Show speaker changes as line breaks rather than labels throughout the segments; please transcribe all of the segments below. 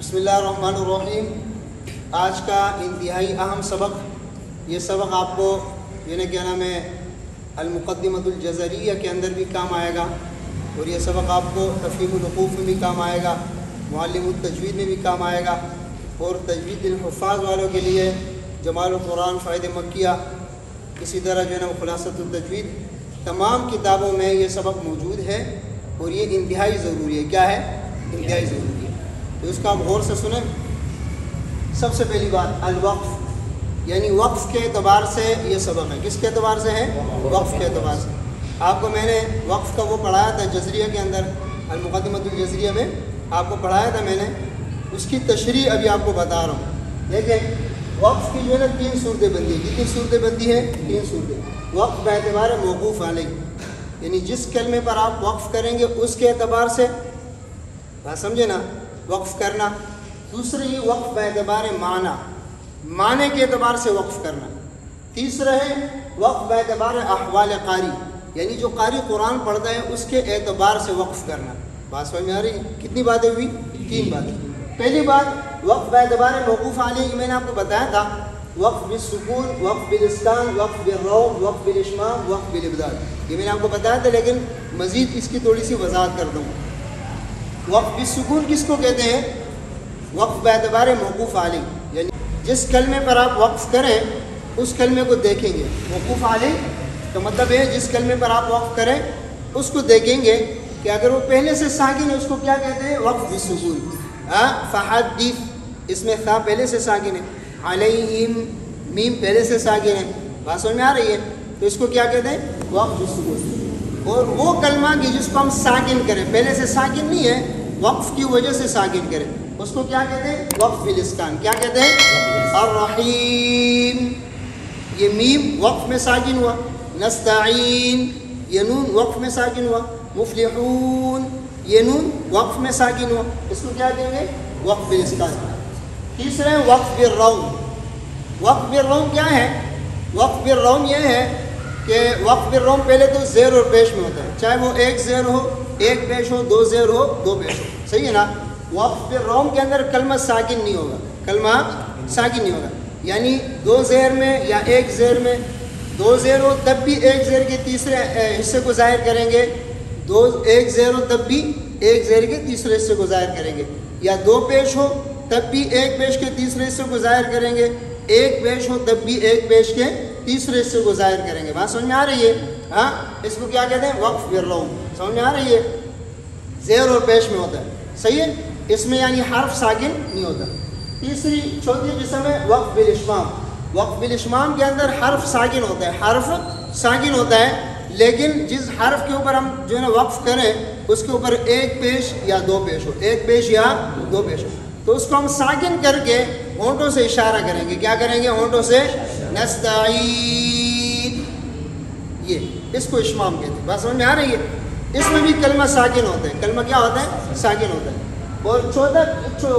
بسم اللہ الرحمن الرحیم۔ آج کا انتہائی اہم سبق، یہ سبق آپ کو کیا نام ہے المقدمۃ الجزریہ کے اندر بھی کام آئے گا، اور یہ سبق آپ کو تفہیم الوقوف میں بھی کام آئے گا، معلم التجوید میں بھی کام آئے گا، اور تجوید الحفاظ والوں کے لیے جمال القرآن فوائد مکیہ، اسی طرح خلاصۃ التجوید، تمام کتابوں میں یہ سبق موجود ہے، اور یہ انتہائی ضروری ہے۔ کیا ہے؟ انتہائی ضروری ہے، تو اس کا آپ غور سے سنیں۔ سب سے پہلی بات الوقف، یعنی وقف کے اعتبار سے یہ سبق ہے۔ کس کے اعتبار سے ہے؟ وقف کے اعتبار سے۔ آپ کو میں نے وقف کا وہ پڑھایا تھا جزریہ کے اندر، المقدمۃ الجزریہ میں آپ کو پڑھایا تھا میں نے، اس کی تشریح ابھی آپ کو بتا رہا ہوں۔ دیکھیں وقف کی تین صورتیں بندی ہے۔ کتنی صورتیں بندی ہیں؟ تین صورتیں۔ وقف باعتبار موقوف علیہ، یعنی جس کلمے پر آپ وقف کریں گے اس کے اعتبار سے، بات سمجھے نا، وقف کرنا۔ دوسری وقف باعتبار معنی کے اعتبار سے وقف کرنا۔ تیسرا ہے وقف باعتبار احوال قاری، یعنی جو قاری قرآن پڑھتا ہے اس کے اعتبار سے وقف کرنا۔ بات سمجھ میں آ رہی ہے؟ کتنی باتیں ہوئی؟ تین باتیں۔ پہلی بات وقف باعتبار موقوف علیہ، میں نے آپ کو بتایا تھا، وقف بالسکون، وقف بالاسکان، وقف بالروم، وقف بالاشمام، وقف بالابدال، یہ میں نے آپ کو بتایا تھا، لیکن مزید اس کی تھوڑی سی وضاحت کر دوں۔ وقف بالسکون کس کو کہتے ہیں؟ وقف باعتبار موقوف علیہ، یعنی جس کلمے پر آپ وقف کریں اس کلمے کو دیکھیں گے۔ موقوف علیہ کا مطلب ہے جس کلمے پر آپ وقف کریں اس کو دیکھیں گے کہ اگر وہ پہلے سے ساکن ہے اس کو کیا کہتے ہیں؟ وقف بالسکون۔ فحدث، اس میں ثا پہلے سے ساکن ہے، علیہم میم پہلے سے ساکن ہے، بات سمجھ میں آ رہی ہے؟ تو اس کو کیا کہتے ہیں؟ وقف بالسکون۔ اور وہ کلمہ کی جس کو ہم ساکن کریں، پہلے سے ساکن نہیں ہے، وقف کی وجہ سے ساکن کریں، اس کو کیا کہتے ہیں؟ وقف بالاسکان۔ کیا کہتے ہیں؟ الرحیم، یہ میم وقف میں ساکن ہوا۔ نستعین، یہ نون وقف میں ساکن ہوا۔ مفلحون، یہ نون وقف میں ساکن ہوا، اس کو کیا کہیں گے؟ وقف بالاسکان۔ تیسرا ہے وقف بالروم۔ وقف بالروم کیا ہے؟ وقف بالروم یہ ہے کہ وقف بالروم پہلے تو زیر اور پیش میں ہوتا ہے، چاہے وہ ایک زیر ہو، ایک پیش ہو، دو زیر ہو، دو پیش ہو، صحیح ہے نا؟ وقف بالروم کے اندر کلمہ ساکن نہیں ہوگا، کلمہ ساکن نہیں ہوگا، یعنی دو زیر میں یا ایک زیر میں، دو زیر ہو تب بھی ایک زیر کے تیسرے حصے کو ظاہر کریں گے، ایک زیر ہو تب بھی ایک زیر کے تیسرے حصے کو ظاہر کریں گے، یا دو پیش ہو تب بھی ایک پیش کے تیسرے حصے کو ظاہر کریں گے، ایک پیش ہو تب بھی ایک پیش کے تیسرے حصے کو ظاہر کریں گے۔ بات سمجھ میں آ رہی ہے؟ ہاں، اس کو کیا کہتے ہیں؟ وقف بالروم۔ سمجھ میں آ رہی ہے؟ زیر اور پیش میں ہوتا ہے، صحیح ہے؟ اس میں یعنی حرف ساکن نہیں ہوتا۔ تیسری چوتھی قسم ہے وقف بالاشمام۔ وقف بالاشمام کے اندر حرف ساکن ہوتا ہے، حرف ساکن ہوتا ہے، لیکن جس حرف کے اوپر ہم وقف کریں اس کے اوپر ایک پیش یا دو پیش ہو، ایک پیش یا دو پیش ہو، تو اس کو ہم ساکن کر کے ہونٹوں سے اشارہ کریں گے۔ کیا کریں گے؟ ہونٹوں سے۔ نستعین، یہ اس کو اشمام کہتے ہیں۔ بات سمجھ میں آ رہی ہے؟ اس میں بھی کلمہ ساکن ہوتا ہے، کلمہ کیا ہوتا ہے؟ ساکن ہوتا ہے۔ اور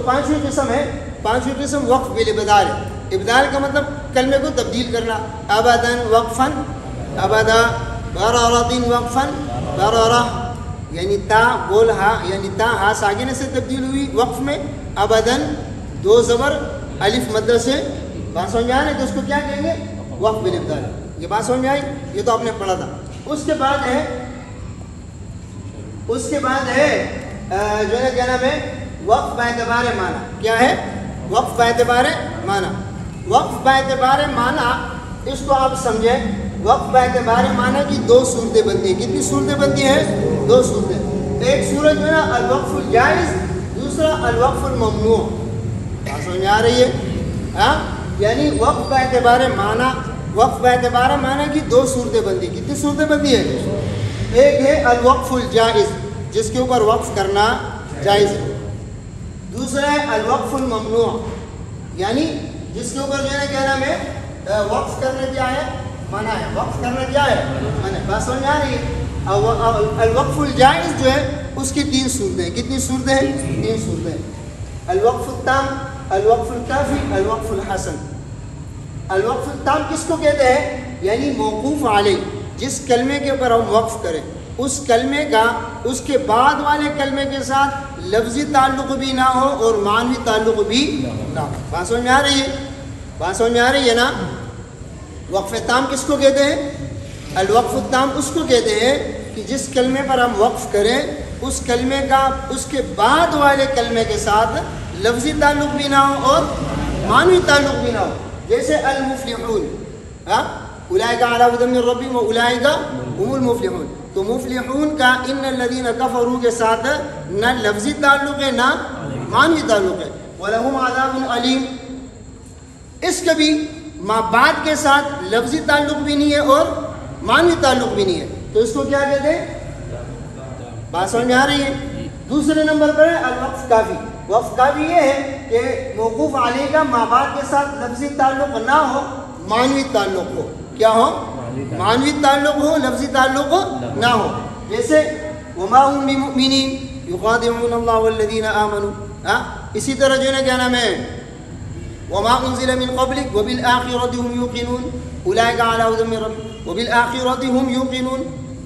پانچویں قسم ہے، پانچویں قسم وقف بالابدال ہے۔ ابدال کا مطلب کلمے کو تبدیل کرنا۔ ابداً وقفاً ابدا، برارۃ وقفاً برارہ، یعنی تا بول ہا، یعنی تا ہا ساکن سے تبدیل ہوئی وقف میں، ابداً دو زبر الف مدہ سے۔ بات سمجھ میں آ رہی ہے؟ تو اس کو کیا کہیں گے؟ وقف بالابدال۔ یہ بات سمجھ میں آئی؟ یہ تو آپ نے پڑھا تھا۔ اس کے بعد ہے کیا نام ہے؟ وقف باعتبار معنی۔ کیا ہے؟ وقف باعتبار معنی۔ وقف باعتبار معنی، اس کو آپ سمجھیں، وقف باعتبار معنی کی دو صورتیں بنتی ہیں۔ کتنی صورتیں بنتی ہیں؟ دو صورتیں۔ ایک صورت جو ہے نا الوقف الجائز، دوسرا الوقف الممنوع۔ بات سمجھ میں آ رہی ہے؟ ہاں، یعنی وقف باعتبار معنی، وقف باعتبار معنی کی دو صورتیں بنتی ہیں۔ کتنی صورتیں بنتی ہیں؟ ایک ہے الوقف الجائز، جس کے اوپر وقف کرنا جائز ہے۔ دوسرا ہے الوقف الممنوع، یعنی جس کے اوپر کیا نام ہے؟ وقف کرنا کیا ہے؟ منع ہے۔ وقف کرنا کیا ہے؟ منع ہے۔ بات سمجھ میں آ رہی ہے؟ الوقف الجائز جو ہے اس کی تین صورتیں ہیں۔ کتنی صورتیں ہیں؟ تین صورتیں ہیں۔ الوقف التام، الوقف الکافی، الوقف الحسن۔ الوقف التام کس کو کہتے ہیں؟ یعنی موقوف علیہ، جس کلمے کے اوپر ہم وقف کریں اس کلمے کا اس کے بعد والے کلمے کے ساتھ لفظی تعلق بھی نہ ہو اور معنوی تعلق بھی نہ ہو. بات سمجھ میں آ رہی ہے؟ بات سمجھ میں آ رہی ہے نا؟ وقف تام کس کو کہتے ہیں؟ الوقف التام اس کو کہتے ہیں کہ جس کلمے پر ہم وقف کریں اس کلمے کا اس کے بعد والے کلمے کے ساتھ لفظی تعلق بھی نہ ہو اور معنوی تعلق بھی نہ ہو. جیسے المفلحون، اولئک علی ھدی من ربہم واولئک هم المفلحون. تو مفلحون کا ان الذین کفروا کے ساتھ نہ لفظی تعلق ہے نہ معنوی تعلق ہے. وَلَهُمْ عَذَابٌ عَلِيمٌ، اس کا بھی ما بعد کے ساتھ لفظی تعلق بھی نہیں ہے اور معنوی تعلق بھی نہیں ہے. تو اس کو کیا کہتے ہیں؟ بات سمجھ میں آ رہی ہے؟ دوسرے نمبر پر ہے الوقف کافی. وقف کافی یہ ہے کہ موقوف علیہ کا ما بعد کے ساتھ لفظی تعلق نہ ہو، معنوی تعلق ہو. کیا ہو؟ معنوی تعلق ہو، لفظی تعلق نہ ہو. جیسے وما هم بمؤمنین یخادعون اللہ والذین آمنوا. اسی طرح جو ہے نا کیا نام ہے وما انزل من قبلک وبالآخرۃ هم یوقنون اولئک علی ھدی من ربہم وبالآخرۃ هم یوقنون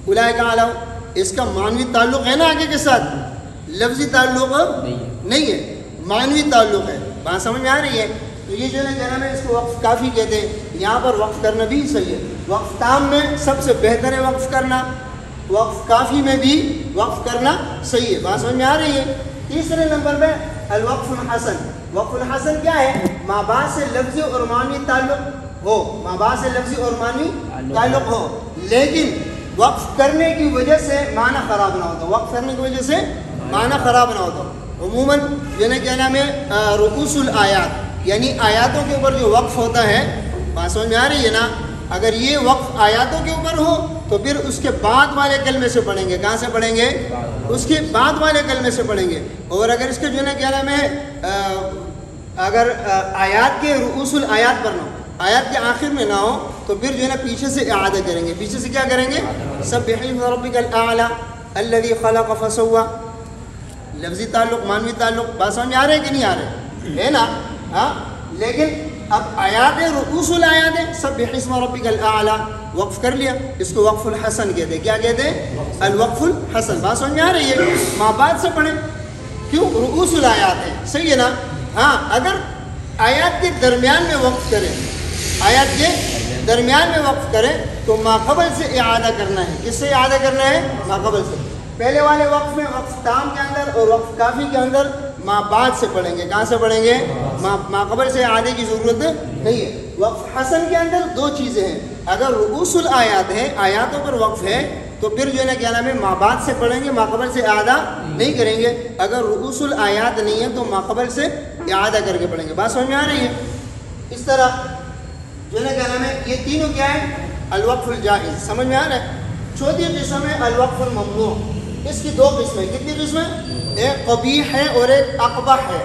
اولئک علی. اس کا معنوی تعلق ہے نا آگے کے ساتھ، لفظی تعلق نہیں ہے، معنوی تعلق ہے. بات سمجھ میں آ رہی ہے؟ تو یہ جو ہے کیا نام ہے اس کو وقف کافی کہتے ہیں. یہاں پر وقف کرنا بھی صحیح ہے. وقف تام میں سب سے بہتر ہے وقف کرنا، وقف کافی میں بھی وقف کرنا صحیح ہے. بات سمجھ میں آ رہی ہے؟ تیسرے نمبر پہ الوقف الحسن. وقف الحسن کیا ہے؟ ما بعد سے لفظی اور معنوی تعلق ہو، ما بعد سے لفظی اور معنوی تعلق ہو لیکن وقف کرنے کی وجہ سے معنی خراب نہ ہوتا. وقف کرنے کی وجہ سے معنی خراب نہ ہوتا. عموماً یعنی کیا نام ہے رؤوس الآیات، یعنی آیاتوں کے اوپر جو وقف ہوتا ہے، بات سمجھ میں آ رہی ہے نا؟ اگر یہ وقف آیاتوں کے اوپر ہو تو پھر اس کے بعد والے کلمے سے پڑھیں گے. کہاں سے پڑھیں گے؟ اس کے بعد والے کلمے سے پڑھیں گے. اور اگر اس کے جو ہے نا کیا نام ہے اگر آیات کے رؤوس الآیات پر نہ ہو، آیات کے آخر میں نہ ہو تو پھر جو ہے نا پیچھے سے اعادہ کریں گے. پیچھے سے کیا کریں گے؟ سبح اسم ربک الاعلی الذی خلق فسوی. لفظی تعلق، معنوی تعلق. بات سمجھ میں آ رہے کہ نہیں آ رہے ہے نا؟ ہاں. لیکن اب آیات رؤوس الآیات ہے، سبح اسم ربک الاعلی، وقف کر لیا. اس کو وقف الحسن کہتے ہیں. کیا کہتے ہیں؟ الوقف الحسن. بات سمجھ میں آ رہی ہے؟ ما بعد سے پڑھیں. کیوں؟ رؤوس الآیات ہے. صحیح ہے نا؟ ہاں. اگر آیات کے درمیان میں وقف کریں، آیات کے درمیان میں وقف کریں تو ما قبل سے اعادہ کرنا ہے. کس سے اعادہ کرنا ہے؟ ما قبل سے. پہلے والے وقف میں وقف تام کے اندر اور وقف کافی کے اندر ما بعد سے پڑھیں گے. کہاں سے پڑھیں گے؟ ما قبل سے اعادے کی ضرورت نہیں ہے. وقف حسن کے اندر دو چیزیں ہیں. اگر رؤوس الآیات ہے، آیاتوں پر وقف ہے تو پھر جو ہے نا کیا نام ہے ما بعد سے پڑھیں گے، ما قبل سے اعادہ نہیں کریں گے. اگر رؤوس الآیات نہیں ہے تو ما قبل سے اعادہ کر کے پڑھیں گے. بات سمجھ میں آ رہی ہے؟ اس طرح جو ہے نا کیا نام ہے یہ تینوں کیا ہے؟ الوقف الجائز. سمجھ میں آ رہا ہے؟ چوتھی قسم ہے الوقف الممنوع. اس کی دو قسمیں. کتنی قسمیں؟ ایک قبیح ہے اور ایک اقبح ہے.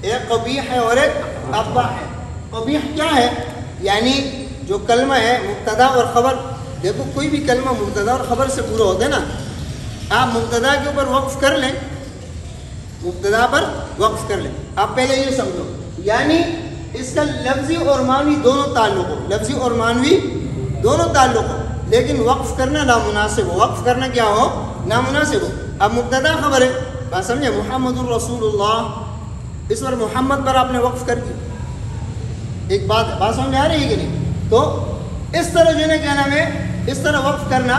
ایک قبیح ہے اور ایک اقبح ہے. قبیح کیا ہے؟ یعنی جو کلمہ ہے مبتدا اور خبر. دیکھو کوئی بھی کلمہ مبتدا اور خبر سے پورا ہوتا ہے نا. آپ مبتدا کے اوپر وقف کر لیں، مبتدا پر وقف کر لیں. آپ پہلے یہ سمجھو یعنی اس کا لفظی اور معنوی دونوں تعلق ہو، لفظی اور معنوی دونوں تعلق ہو، لیکن وقف کرنا نامناسب ہو. وقف کرنا کیا ہو؟ نامناسب ہو. اب مبتدا خبر ہے، بات سمجھے، محمد الرسول اللہ، اس پر محمد پر آپ نے وقف کر دی. ایک بات سمجھ میں آ رہی ہے کہ نہیں؟ تو اس طرح جو ہے کیا نام ہے اس طرح وقف کرنا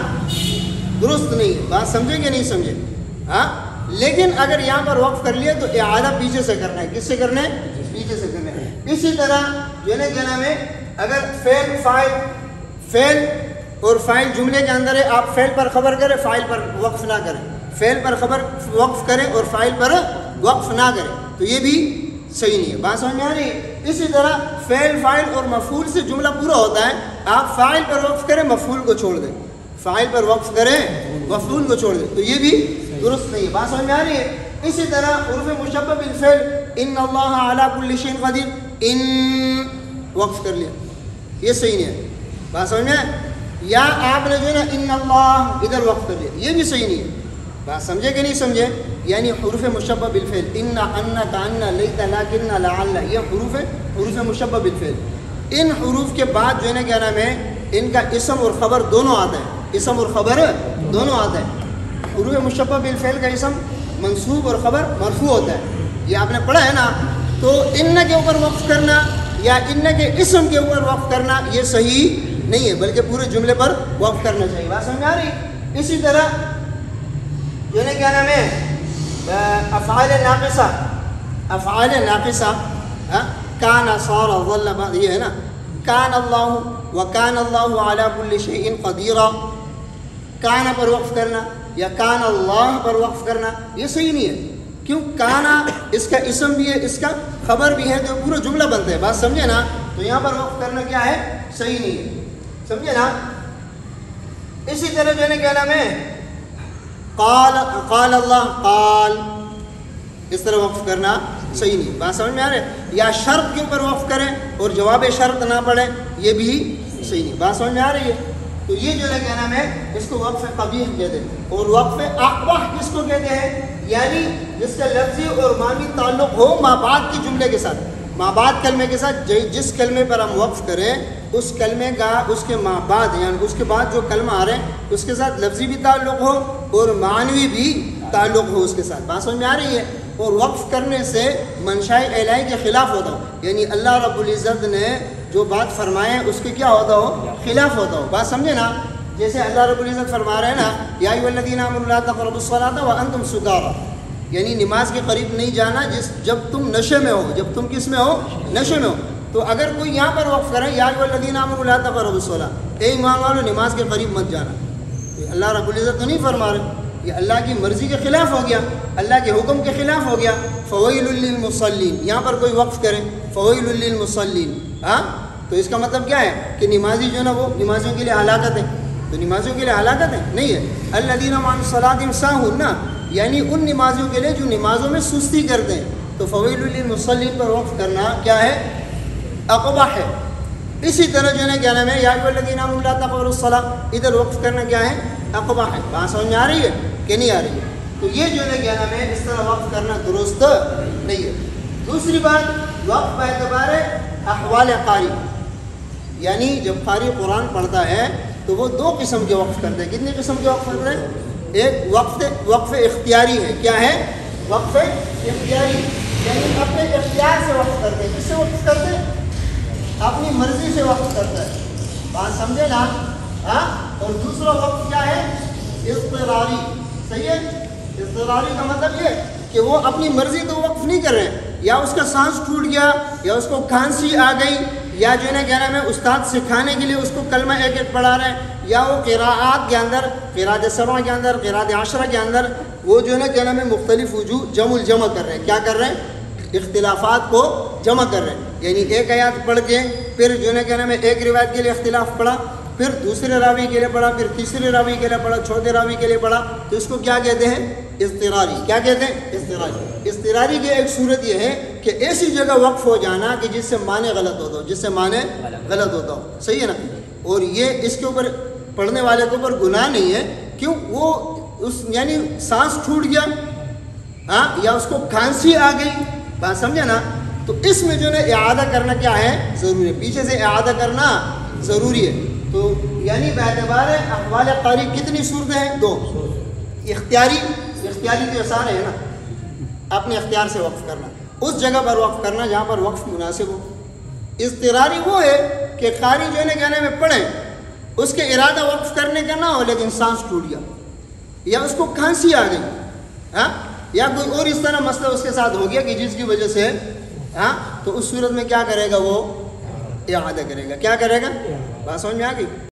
درست نہیں. بات سمجھے کہ نہیں سمجھے؟ ہاں. لیکن اگر یہاں پر وقف کر لیا تو اعادہ پیچھے سے کرنا ہے. کس سے کرنا ہے؟ پیچھے سے کرنا ہے. اسی طرح جو ہے کیا نام ہے اگر فعل فاعل، فعل اور فاعل جملے کے اندر ہے، آپ فعل پر خبر کریں، فاعل پر وقف نہ کریں. فعل پر خبر وقف کریں اور فاعل پر وقف نہ کریں تو یہ بھی صحیح نہیں ہے. بات سمجھ میں آ رہی ہے؟ اسی طرح فعل فاعل اور مفعول سے جملہ پورا ہوتا ہے، آپ فاعل پر وقف کریں، مفعول کو چھوڑ دیں. فاعل پر وقف کریں، مفعول کو چھوڑ دیں تو یہ بھی درست نہیں ہے. بات سمجھ میں آ رہی ہے؟ اسی طرح حروف مشبہ بالفعل ان اللہ علی کل شیء قدیر، ان وقف کر لیا، یہ صحیح نہیں ہے. بات سمجھ میں؟ یا آپ نے جو ہے نا ان اللہ ادھر وقف کر لیا، یہ بھی صحیح نہیں ہے. بات سمجھے کہ نہیں سمجھے؟ یعنی حروف مشبہ بالفعل ان، ان، کان، لیت، لکن، لعل، یہ حروف مشبہ بالفعل. ان حروف کے بعد جو ہے نا کیا نام ہے ان کا اسم اور خبر دونوں آتا ہے. اسم اور خبر دونوں آتا ہے. حروف مشبہ بالفعل کا اسم منصوب اور خبر مرفوع ہوتا ہے. یہ آپ نے پڑھا ہے نا. تو ان کے اوپر وقف کرنا یا ان کے اسم کے اوپر وقف کرنا یہ صحیح نہیں ہے، بلکہ پورے جملے پر وقف کرنا چاہیے. بات سمجھ آ رہی؟ اسی طرح جو ہے کیا نام ہے افعال ناقصہ کان صار ظل، یہ ہے نا کان اللہ وکان اللہ علی کل شیء قدیر. کانا پر وقف کرنا یا کان اللہ پر وقف کرنا یہ صحیح نہیں ہے. کیوں؟ کانا اس کا اسم بھی ہے، اس کا خبر بھی ہے، تو پورا جملہ بنتا ہے. بات سمجھے نا؟ تو یہاں پر وقف کرنا کیا ہے؟ صحیح نہیں ہے. سمجھے نا؟ اسی طرح جو ہے کیا نام ہے قال اللہ قال، اس طرح وقف کرنا صحیح نہیں. بات سمجھ میں آ رہے؟ یا شرط کے اوپر وقف کریں اور جواب شرط نہ پڑھیں، یہ بھی صحیح نہیں. بات سمجھ میں آ رہی ہے؟ تو یہ جو ہے کیا نام ہے اس کو وقف قبیح کہتے ہیں. اور وقف اقبح کس کو کہتے ہیں؟ یعنی جس کا لفظی اور معنوی تعلق ہو ما بعد کے جملے کے ساتھ، ما بعد کلمے کے ساتھ. جس کلمے پر ہم وقف کریں اس کلمے کا اس کے ما بعد یعنی اس کے بعد جو کلمہ آ رہے ہیں اس کے ساتھ لفظی بھی تعلق ہو اور معنوی بھی تعلق ہو اس کے ساتھ. بات سمجھ میں آ رہی ہے؟ اور وقف کرنے سے منشاء الہی کے خلاف ہوتا ہو، یعنی اللہ رب العزت نے جو بات فرمائے اس کے کیا ہوتا ہو؟ خلاف ہوتا ہو. بات سمجھے نا؟ جیسے اللہ رب العزت فرما رہے ہیں نا یا ایھا الذین آمنوا لا تقربوا الصلاۃ وانتم سکارى، یعنی نماز کے قریب نہیں جانا جب تم نشے میں ہو. جب تم کس میں ہو؟ نشے میں ہو. تو اگر کوئی یہاں پر وقف کرے یا ایھا الذین آمنوا لا تقربوا الصلاۃ، اے ایمان والو نماز کے قریب مت جانا، یہ اللہ رب العزت تو نہیں فرما رہے، یہ اللہ کی مرضی کے خلاف ہو گیا، اللہ کے حکم کے خلاف ہو گیا. فویل للمصلین، یہاں پر کوئی وقف کرے فویل للمصلین، ہاں تو اس کا مطلب کیا ہے کہ نمازی جو ہے نا وہ نمازیوں کے لیے ہلاکت ہے. تو نمازیوں کے لیے ہلاکت ہے نہیں ہے. الذین هم عن صلاتهم ساہون، یعنی ان نمازیوں کے لیے جو نمازوں میں سستی کرتے ہیں. تو فویل للمصلین پر وقف کرنا کیا ہے؟ اقبح ہے. اسی طرح جو ہے کیا نام ہے یا ایھا الذین آمنوا لا تقربوا الصلاۃ، ادھر وقف کرنا کیا ہے؟ اقبح ہے. بات سمجھ میں آ رہی ہے کہ نہیں آ رہی ہے؟ تو یہ جو ہے کیا نام ہے اس طرح وقف کرنا درست نہیں ہے. دوسری بات وقف اعتبار احوال قاری، یعنی جب قاری قرآن پڑھتا ہے تو وہ دو قسم کے وقف کرتے ہیں. کتنے قسم کے وقف کرتے ہیں؟ ایک وقف اختیاری ہے. کیا ہے؟ وقف اختیاری، یعنی اپنے اختیار سے وقف کرتے ہیں. کس سے وقف کرتے ہیں؟ اپنی مرضی سے وقف کرتا ہے. بات سمجھے نا؟ ہاں. اور دوسرا وقف کیا ہے؟ اضطراری. صحیح ہے؟ اضطراری کا مطلب یہ کہ وہ اپنی مرضی تو وقف نہیں کر رہے ہیں، یا اس کا سانس ٹوٹ گیا یا اس کو کھانسی آ گئی یا جو ہے نا کیا نام ہے استاد سکھانے کے لیے اس کو کلمہ ایک ایک پڑھا رہے ہیں، یا وہ قراءات کے اندر قراءت سبع کے اندر قراءت عشرہ کے اندر وہ جو ہے نا کیا نام ہے مختلف وجوہ جمع کر رہے ہیں. کیا کر رہے ہیں؟ اختلافات کو جمع کر رہے ہیں. یعنی ایک آیات پڑھ کے پھر جو ہے نا کیا نام ہے ایک روایت کے لیے اختلاف پڑھا، پھر دوسرے راوی کے لیے پڑھا، پھر تیسرے راوی کے لیے پڑھا، چوتھے راوی کے لیے پڑھا. تو اس کو کیا کہتے ہیں؟ اضطراری. کیا کہتے ہیں؟ اضطراری. اضطراری کی ایک صورت یہ ہے کہ ایسی جگہ وقف ہو جانا کہ جس سے معنی غلط ہوتا ہو، جس سے معنی غلط ہوتا ہو. صحیح ہے نا؟ اور یہ اس کے اوپر پڑھنے والے کے اوپر گناہ نہیں ہے. کیوں؟ وہ اس یعنی سانس ٹوٹ گیا ہاں یا اس کو کھانسی آ گئی. بات سمجھے نا؟ تو اس میں جو ہے اعادہ کرنا کیا ہے؟ ضروری ہے. پیچھے سے اعادہ کرنا ضروری ہے. تو یعنی باعتبار احوال قاری کتنی صورتیں ہیں؟ دو. اختیاری تو آسان ہے نا، اپنے اختیار سے وقف کرنا، اس جگہ پر وقف کرنا جہاں پر وقف مناسب ہو. اضطراری وہ ہے کہ قاری جو ہے نا کہنے میں پڑھیں اس کے ارادہ وقف کرنے کا نہ ہو لیکن سانس ٹوٹ گیا یا اس کو کھانسی آ گئی ہاں یا کوئی اور اس طرح مسئلہ اس کے ساتھ ہو گیا کہ جس کی وجہ سے ہاں تو اس صورت میں کیا کرے گا؟ وہ اعادہ کرے گا. کیا کرے گا؟ بات سمجھ میں آ گئی؟